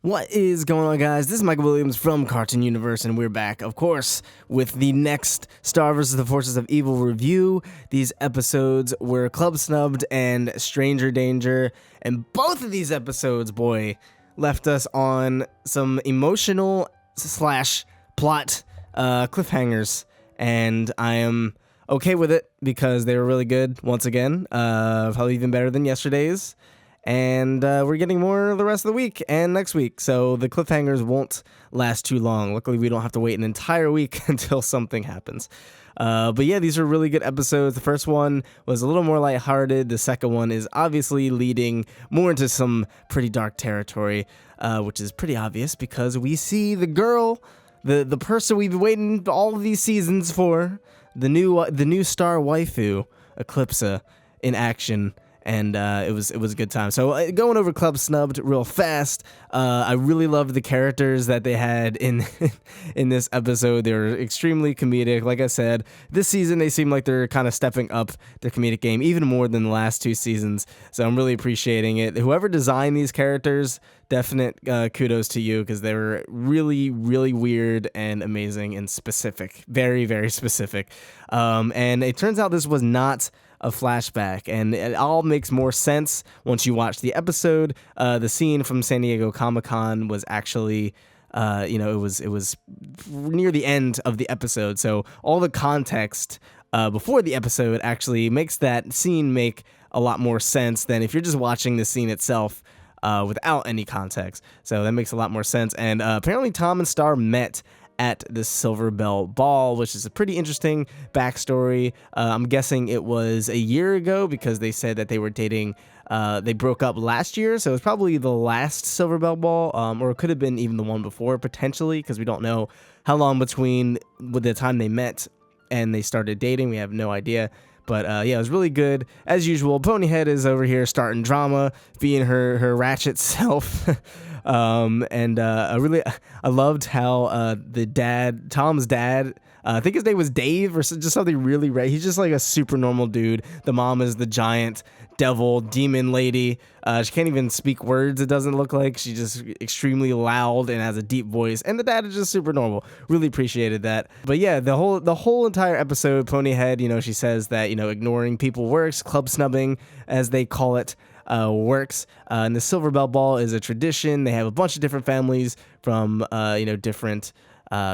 What is going on, guys? This is Michael Williams from Cartoon Universe, and we're back, of course, with the next Star vs. the Forces of Evil review. These episodes were Club Snubbed and Stranger Danger, and both of these episodes, boy, left us on some emotional / plot cliffhangers, and I am okay with it because they were really good, once again, probably even better than yesterday's. And we're getting more the rest of the week and next week, so the cliffhangers won't last too long. Luckily, we don't have to wait an entire week until something happens. But yeah, these are really good episodes. The first one was a little more lighthearted. The second one is obviously leading more into some pretty dark territory, which is pretty obvious because we see the girl, the person we've been waiting all of these seasons for, the new star waifu, Eclipsa, in action. And it was a good time. So going over Club Snubbed real fast, I really loved the characters that they had in in this episode. They were extremely comedic. Like I said, this season they seem like they're kind of stepping up their comedic game even more than the last two seasons. So I'm really appreciating it. Whoever designed these characters, definite kudos to you because they were really, really weird and amazing and specific. Very, very specific. And it turns out this was not a flashback, and it all makes more sense once you watch the episode. The scene from San Diego Comic-Con was actually, it was near the end of the episode, so all the context before the episode actually makes that scene make a lot more sense than if you're just watching the scene itself without any context. So that makes a lot more sense, and apparently Tom and Star met at the Silver Bell Ball, which is a pretty interesting backstory. I'm guessing it was a year ago because they said that they were dating. They broke up last year, so it was probably the last Silver Bell Ball, or it could have been even the one before, potentially, because we don't know how long between with the time they met and they started dating. We have no idea. But yeah, it was really good. As usual, Ponyhead is over here starting drama, being her ratchet self. I loved how Tom's dad, I think his name was Dave or just something really rare. He's just like a super normal dude. The mom is the giant devil demon lady. She can't even speak words, it doesn't look like. She's just extremely loud and has a deep voice. And the dad is just super normal. Really appreciated that. But yeah, the whole entire episode, Ponyhead, she says that, ignoring people works, club snubbing, as they call it, works. And the Silver Bell Ball is a tradition. They have a bunch of different families from, different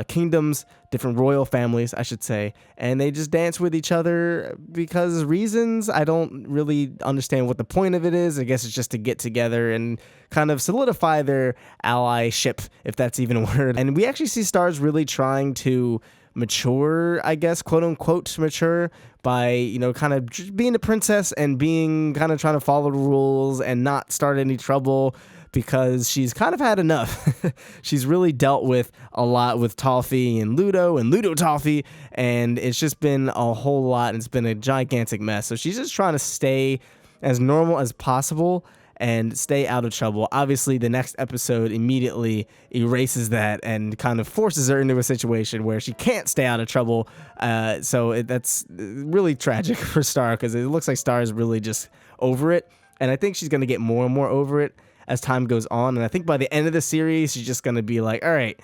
kingdoms, different royal families, I should say, and they just dance with each other because reasons. I don't really understand what the point of it is. I guess it's just to get together and kind of solidify their allyship, if that's even a word. And we actually see Stars really trying to mature, I guess, quote unquote mature, by kind of just being a princess and being kind of trying to follow the rules and not start any trouble, because she's kind of had enough. She's really dealt with a lot with Toffee and Ludo Toffee, and it's just been a whole lot, and it's been a gigantic mess. So she's just trying to stay as normal as possible and stay out of trouble. Obviously, the next episode immediately erases that and kind of forces her into a situation where she can't stay out of trouble. That's really tragic for Star, because it looks like Star is really just over it, and I think she's going to get more and more over it as time goes on. And I think by the end of the series, she's just going to be like, all right,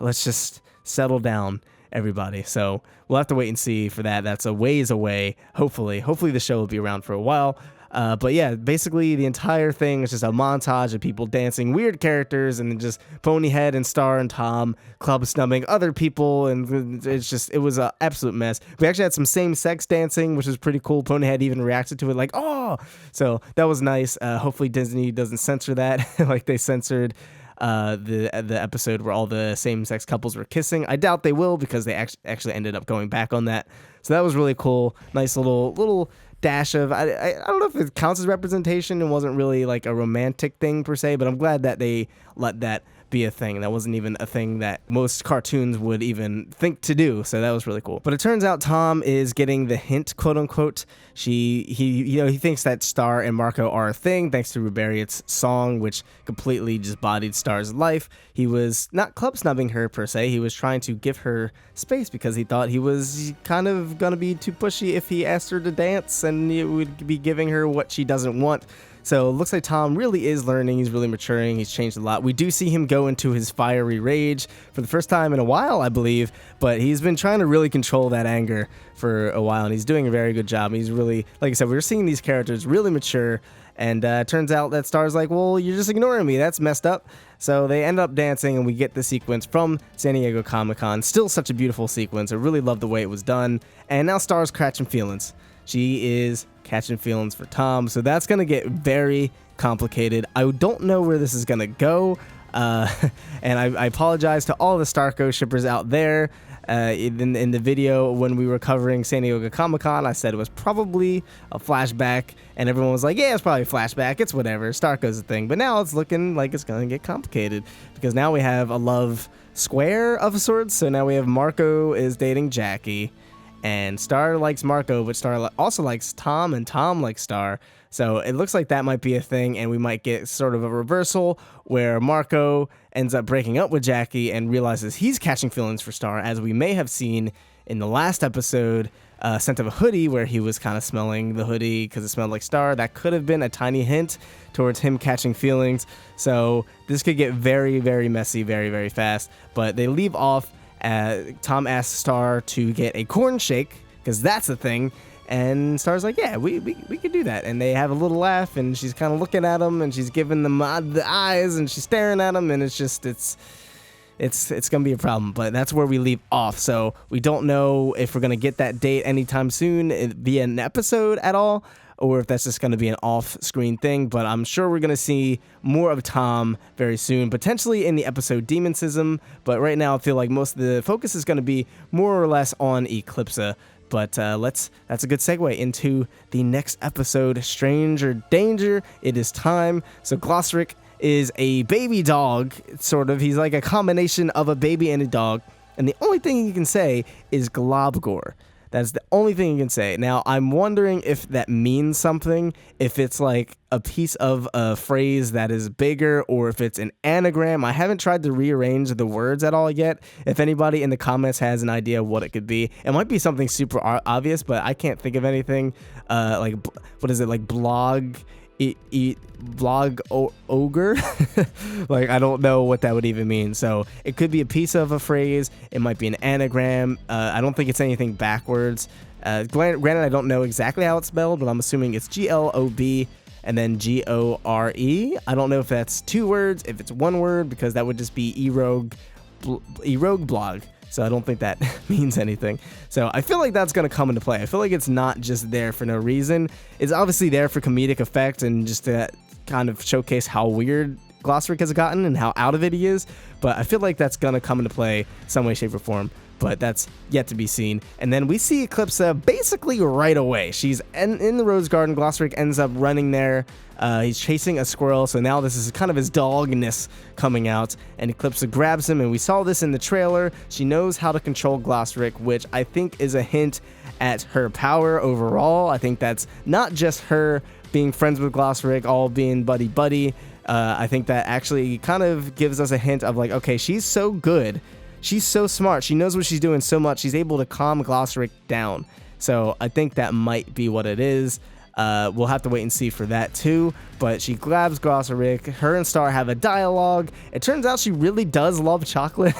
let's just settle down, everybody. So we'll have to wait and see for that. That's a ways away. Hopefully the show will be around for a while. But yeah, basically the entire thing is just a montage of people dancing, weird characters, and then just Ponyhead and Star and Tom club snubbing other people, and it was an absolute mess. We actually had some same-sex dancing, which was pretty cool. Ponyhead even reacted to it like, oh! So that was nice. Hopefully Disney doesn't censor that like they censored the episode where all the same-sex couples were kissing. I doubt they will, because they actually ended up going back on that. So that was really cool. Nice little dash of, I don't know if it counts as representation. It wasn't really like a romantic thing per se, but I'm glad that they let that be a thing. That wasn't even a thing that most cartoons would even think to do, so that was really cool. But it turns out Tom is getting the hint, quote unquote. He thinks that Star and Marco are a thing thanks to Rubariot's song, which completely just bodied Star's life. He was not club snubbing her per se. He was trying to give her space because he thought he was kind of gonna be too pushy if he asked her to dance, and he would be giving her what she doesn't want. So it looks like Tom really is learning. He's really maturing. He's changed a lot. We do see him go into his fiery rage for the first time in a while, I believe, but he's been trying to really control that anger for a while, and he's doing a very good job. He's really, like I said, we're seeing these characters really mature, and turns out that Star's like, well, you're just ignoring me. That's messed up. So they end up dancing, and we get the sequence from San Diego Comic-Con. Still such a beautiful sequence. I really love the way it was done. And now Star's catching feelings. She is catching feelings for Tom, so that's going to get very complicated. I don't know where this is going to go, and I apologize to all the Starco shippers out there. In the video when we were covering San Diego Comic-Con, I said it was probably a flashback, and everyone was like, yeah, it's probably a flashback, it's whatever, Starco's a thing. But now it's looking like it's going to get complicated, because now we have a love square of sorts. So now we have Marco is dating Jackie, and Star likes Marco, but Star also likes Tom, and Tom likes Star. So it looks like that might be a thing, and we might get sort of a reversal where Marco ends up breaking up with Jackie and realizes he's catching feelings for Star, as we may have seen in the last episode, Scent of a Hoodie, where he was kind of smelling the hoodie because it smelled like Star. That could have been a tiny hint towards him catching feelings. So this could get very, very messy very, very fast. But they leave off. Tom asks Star to get a corn shake, because that's the thing. And Star's like, yeah, we could do that. And they have a little laugh, and she's kind of looking at him, and she's giving them the eyes, and she's staring at him, and it's going to be a problem. But that's where we leave off. So we don't know if we're going to get that date anytime soon via an episode at all, or if that's just going to be an off-screen thing. But I'm sure we're going to see more of Tom very soon, potentially in the episode Demonsism. But right now I feel like most of the focus is going to be more or less on Eclipsa. But that's a good segue into the next episode, Stranger Danger. It is time. So Glossaryck is a baby dog, sort of. He's like a combination of a baby and a dog. And the only thing he can say is Globgor. That's the only thing you can say. Now, I'm wondering if that means something, if it's like a piece of a phrase that is bigger, or if it's an anagram. I haven't tried to rearrange the words at all yet. If anybody in the comments has an idea of what it could be, it might be something super obvious, but I can't think of anything. Like, what is it, like blog... blog ogre. Like, I don't know what that would even mean. So it could be a piece of a phrase, it might be an anagram. I don't think it's anything backwards. Granted, I don't know exactly how it's spelled, but I'm assuming it's GLOB and then GORE. I don't know if that's two words, if it's one word, because that would just be erogue blog. So I don't think that means anything. So I feel like that's going to come into play. I feel like it's not just there for no reason. It's obviously there for comedic effect and just to kind of showcase how weird Glossaryck has gotten and how out of it he is. But I feel like that's going to come into play some way, shape, or form. But that's yet to be seen. And then we see Eclipsa basically right away. She's in the Rose Garden. Glossaryck ends up running there. He's chasing a squirrel, so now this is kind of his dogness coming out, and Eclipsa grabs him, and we saw this in the trailer. She knows how to control Glossaryck, which I think is a hint at her power overall. I think that's not just her being friends with Glossaryck, all being buddy-buddy. I think that actually kind of gives us a hint of like, okay, she's so good. She's so smart. She knows what she's doing so much. She's able to calm Glossaryck down. So I think that might be what it is. We'll have to wait and see for that too. But she grabs Glossaryck. Her and Star have a dialogue. It turns out she really does love chocolate.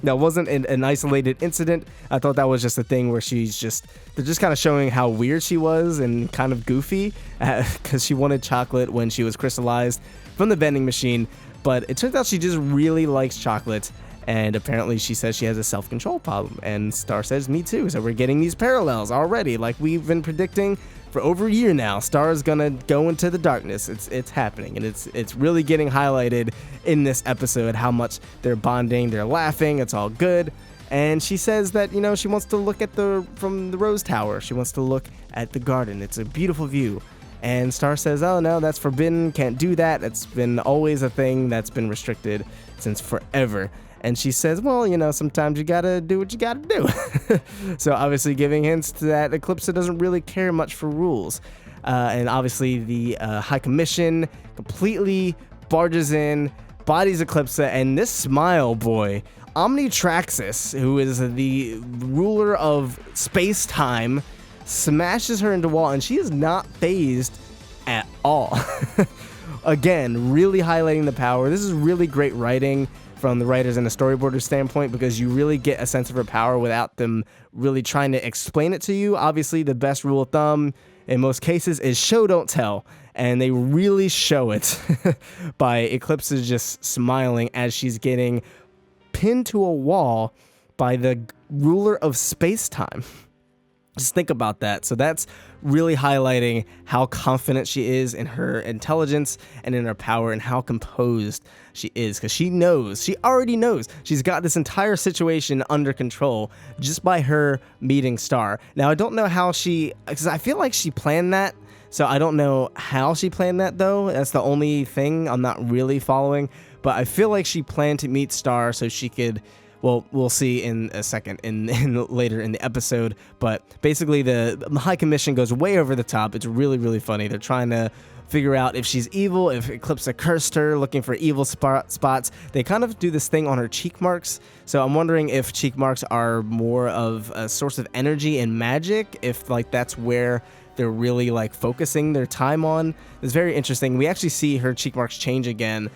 That wasn't an isolated incident. I thought that was just a thing where they're just kind of showing how weird she was and kind of goofy, because she wanted chocolate when she was crystallized from the vending machine. But it turns out she just really likes chocolate. And apparently she says she has a self-control problem. And Star says, me too. So we're getting these parallels already, like we've been predicting for over a year now. Star is gonna go into the darkness. It's happening, and it's really getting highlighted in this episode how much they're bonding, they're laughing, it's all good. And she says that, you know, she wants to look from the Rose Tower. She wants to look at the garden. It's a beautiful view. And Star says, oh no, that's forbidden, can't do that. It's been always a thing that's been restricted since forever. And she says, well, you know, sometimes you gotta do what you gotta do. So obviously giving hints to that Eclipsa doesn't really care much for rules. And obviously the High Commission completely barges in, bodies Eclipsa, and this smile boy, Omnitraxis, who is the ruler of space-time, smashes her into a wall, and she is not phased at all. Again, really highlighting the power. This is really great writing from the writers and the storyboarder standpoint, because you really get a sense of her power without them really trying to explain it to you. Obviously, the best rule of thumb in most cases is show, don't tell. And they really show it by Eclipsa just smiling as she's getting pinned to a wall by the ruler of space-time. Just think about that. So that's really highlighting how confident she is in her intelligence and in her power, and how composed she is, because she already knows she's got this entire situation under control just by her meeting Star. Now, I don't know how because I feel like she planned that. So I don't know how she planned that, though. That's the only thing I'm not really following. But I feel like she planned to meet Star so she could, well, we'll see in a second, later in the episode. But basically, the High Commission goes way over the top. It's really, really funny. They're trying to figure out if she's evil, if Eclipsa cursed her, looking for evil spots. They kind of do this thing on her cheek marks. So I'm wondering if cheek marks are more of a source of energy and magic, if like that's where they're really like focusing their time on. It's very interesting. We actually see her cheek marks change again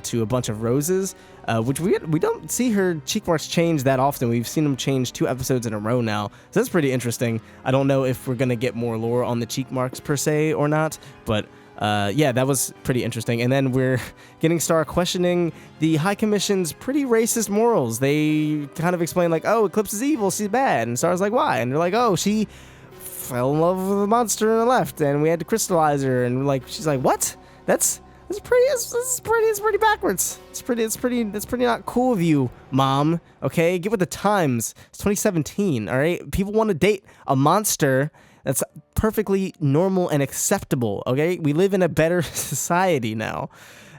to a bunch of roses, which we don't see her cheek marks change that often. We've seen them change 2 episodes in a row now. So that's pretty interesting. I don't know if we're going to get more lore on the cheek marks per se or not, but yeah, that was pretty interesting. And then we're getting Star questioning the High Commission's pretty racist morals. They kind of explain like, oh, Eclipse is evil, she's bad. And Star's like, why? And they're like, oh, she fell in love with a monster and left, and we had to crystallize her. And like, she's like, what? That's pretty backwards. It's pretty not cool of you, Mom. Okay, get with the times. It's 2017. All right, people want to date a monster. That's perfectly normal and acceptable. Okay, we live in a better society now.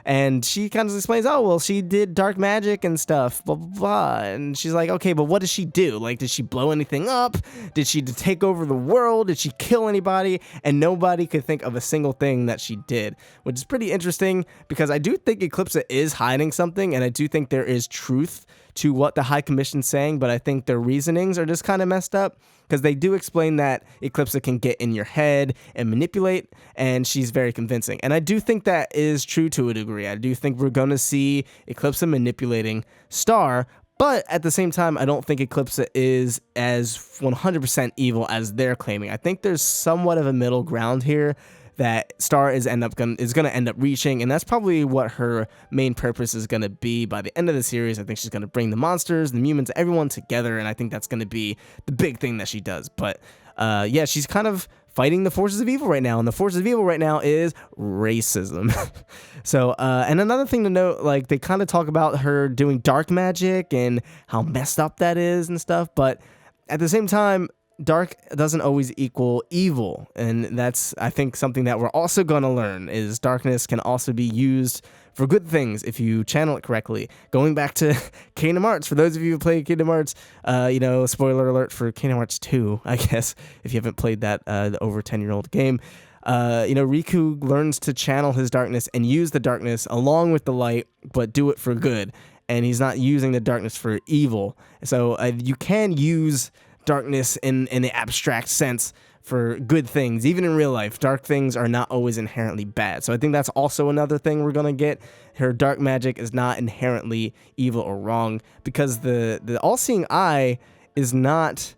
And she kind of explains, oh, well, she did dark magic and stuff, blah, blah, blah. And she's like, okay, but what does she do? Like, did she blow anything up? Did she take over the world? Did she kill anybody? And nobody could think of a single thing that she did, which is pretty interesting, because I do think Eclipsa is hiding something, and I do think there is truth to what the High Commission's saying, but I think their reasonings are just kind of messed up, because they do explain that Eclipsa can get in your head and manipulate, and she's very convincing. And I do think that is true to a degree. I do think we're going to see Eclipsa manipulating Star, but at the same time, I don't think Eclipsa is as 100% evil as they're claiming. I think there's somewhat of a middle ground here that Star is going to end up reaching, and that's probably what her main purpose is going to be by the end of the series. I think she's going to bring the monsters, the mutants, everyone together, and I think that's going to be the big thing that she does. But yeah, she's kind of fighting the forces of evil right now, and the forces of evil right now is racism. So, and another thing to note, like, they kind of talk about her doing dark magic and how messed up that is and stuff, but at the same time, dark doesn't always equal evil, and that's, I think, something that we're also going to learn, is darkness can also be used for good things if you channel it correctly. Going back to Kingdom Hearts, for those of you who play Kingdom Hearts, spoiler alert for Kingdom Hearts 2, I guess, if you haven't played that the over 10-year-old game, Riku learns to channel his darkness and use the darkness along with the light, but do it for good, and he's not using the darkness for evil. So you can use darkness in the abstract sense for good things. Even in real life, dark things are not always inherently bad. So I think that's also another thing we're going to get. Her dark magic is not inherently evil or wrong, because the all-seeing eye is not...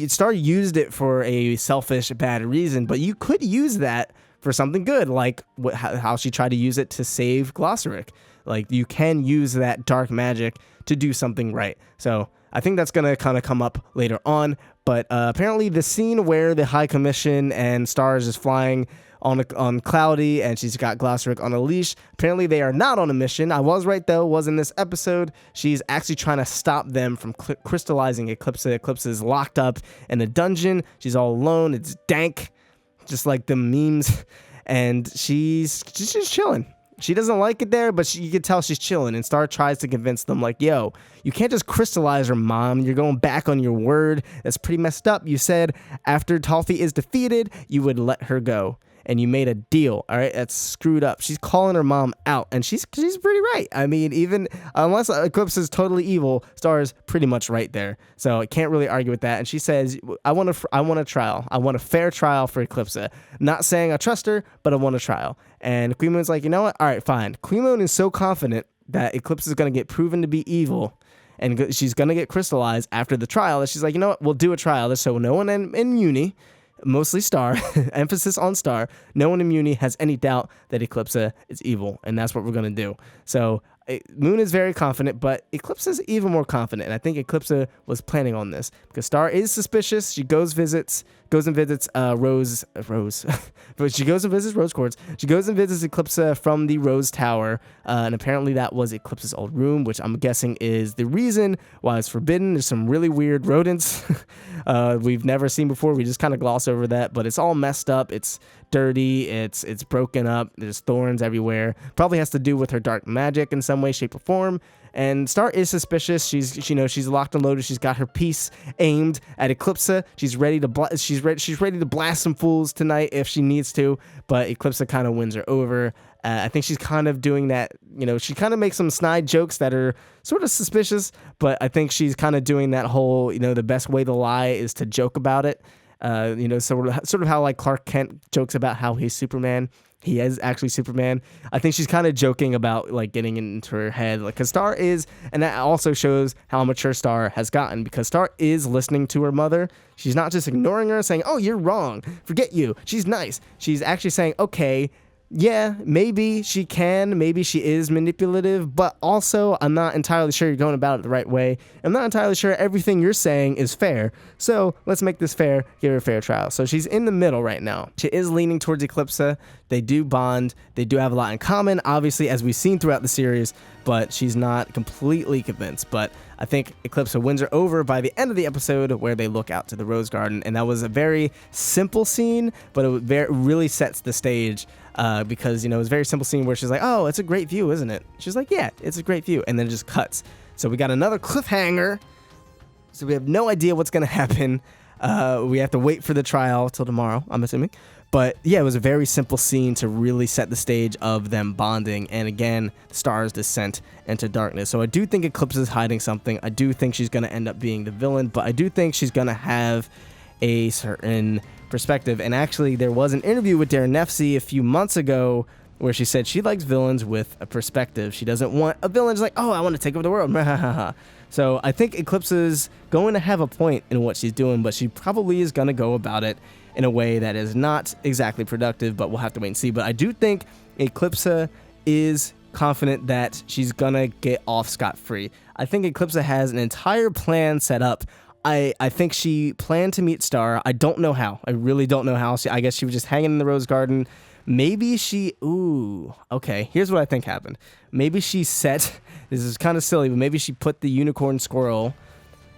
Star used it for a selfish, bad reason, but you could use that for something good, like how she tried to use it to save Glossaryck. Like, you can use that dark magic to do something right. So I think that's going to kind of come up later on, but apparently the scene where the High Commission and Star is just flying on Cloudy, and she's got Glossaryck on a leash, apparently they are not on a mission. I was right, though, was in this episode. She's actually trying to stop them from crystallizing Eclipsa. Eclipsa is locked up in a dungeon. She's all alone. It's dank, just like the memes, and she's just chilling. She doesn't like it there, but you can tell she's chilling, and Star tries to convince them, like, yo, you can't just crystallize her, Mom. You're going back on your word. That's pretty messed up. You said after Talfi is defeated, you would let her go. and you made a deal. All right, that's screwed up. She's calling her mom out, and she's pretty right. I mean, even unless Eclipse is totally evil, Star is pretty much right there. So I can't really argue with that. And she says, I want a trial. I want a fair trial for Eclipse. Not saying I trust her, but I want a trial. And Queen Moon's like, you know what? All right, fine. Queen Moon is so confident that Eclipse is going to get proven to be evil, and she's going to get crystallized after the trial, that she's like, you know what? We'll do a trial. So no one in Uni, mostly Star, emphasis on Star, no one in Uni has any doubt that Eclipse is evil, and that's what we're going to do. So Moon is very confident, but Eclipse is even more confident, and I think Eclipse was planning on this because Star is suspicious. She goes and visits Rose, but she goes and visits Rose Quartz. She goes and visits Eclipse from the Rose Tower, and apparently that was Eclipse's old room, which I'm guessing is the reason why it's forbidden. There's some really weird rodents we've never seen before. We just kind of gloss over that, but it's all messed up. It's dirty. It's broken up. There's thorns everywhere. Probably has to do with her dark magic in some way, shape, or form. And Star is suspicious. She's locked and loaded. She's got her piece aimed at Eclipse. She's ready to blast some fools tonight if she needs to. But Eclipse kind of wins her over. I think she's kind of doing that. She kind of makes some snide jokes that are sort of suspicious. But I think she's kind of doing that whole, the best way to lie is to joke about it. Sort of how like Clark Kent jokes about how he's Superman. He is actually Superman. I think she's kind of joking about like getting into her head, like, because Star is, and that also shows how mature Star has gotten, because Star is listening to her mother. She's not just ignoring her, saying, "Oh, you're wrong. Forget you." She's nice. She's actually saying, "Okay, yeah, maybe she can, maybe she is manipulative, but also I'm not entirely sure you're going about it the right way. I'm not entirely sure everything you're saying is fair. So let's make this fair, give her a fair trial." So she's in the middle right now. She is leaning towards Eclipse. They do bond. They do have a lot in common, obviously, as we've seen throughout the series, but she's not completely convinced. But I think Eclipse wins her over by the end of the episode, where they look out to the Rose Garden. And that was a very simple scene, but it really sets the stage. Because, it was a very simple scene where she's like, "Oh, it's a great view, isn't it?" She's like, "Yeah, it's a great view." And then it just cuts. So we got another cliffhanger. So we have no idea what's going to happen. We have to wait for the trial till tomorrow, I'm assuming. But yeah, it was a very simple scene to really set the stage of them bonding. And again, Star's descent into darkness. So I do think Eclipse is hiding something. I do think she's going to end up being the villain, but I do think she's going to have a certain perspective. And actually, there was an interview with Darren Nefsey a few months ago where she said she likes villains with a perspective. She doesn't want a villain just like, "Oh, I want to take over the world." So I think Eclipse is going to have a point in what she's doing, but she probably is going to go about it in a way that is not exactly productive, but we'll have to wait and see. But I do think Eclipse is confident that she's going to get off scot-free. I think Eclipse has an entire plan set up. I think she planned to meet Star. I don't know how. I really don't know how. I guess she was just hanging in the Rose Garden. Maybe okay, here's what I think happened. Maybe she this is kind of silly, but maybe she put the unicorn squirrel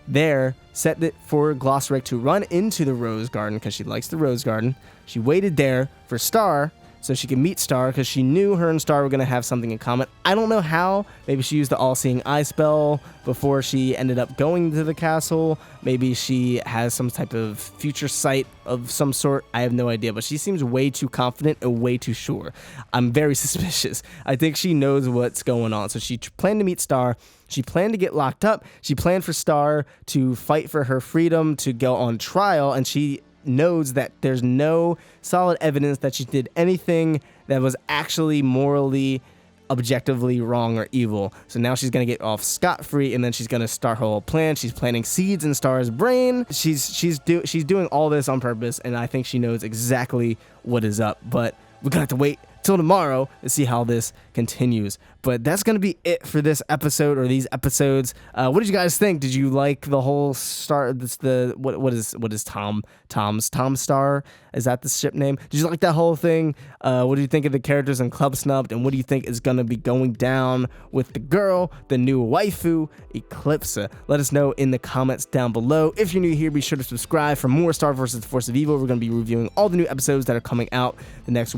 there, set it for Glossaryck to run into the Rose Garden because she likes the Rose Garden. She waited there for Star so she could meet Star because she knew her and Star were going to have something in common. I don't know how. Maybe she used the all-seeing eye spell before she ended up going to the castle. Maybe she has some type of future sight of some sort. I have no idea, but she seems way too confident and way too sure. I'm very suspicious. I think she knows what's going on. So she planned to meet Star. She planned to get locked up. She planned for Star to fight for her freedom, to go on trial, and she knows that there's no solid evidence that she did anything that was actually morally, objectively wrong or evil. So now she's gonna get off scot-free, and then she's gonna start her whole plan. She's planting seeds in Star's brain. She's doing all this on purpose, and I think she knows exactly what is up. But we're gonna have to wait till tomorrow to see how this continues. But that's gonna be it for this episode, or these episodes. What did you guys think? Did you like the whole Star? What is Tom Star? Is that the ship name? Did you like that whole thing? What do you think of the characters in Club Snubbed? And what do you think is gonna be going down with the girl, the new waifu, Eclipse? Let us know in the comments down below. If you're new here, be sure to subscribe for more Star vs. the Force of Evil. We're gonna be reviewing all the new episodes that are coming out the next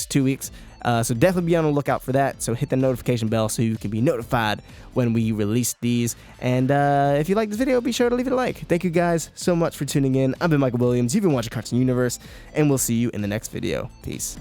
2 weeks. So definitely be on the lookout for that. So hit the notification bell so you can be notified when we release these. And if you like this video, be sure to leave it a like. Thank you guys so much for tuning in. I've been Michael Williams. You've been watching Cartoon Universe, and we'll see you in the next video. Peace.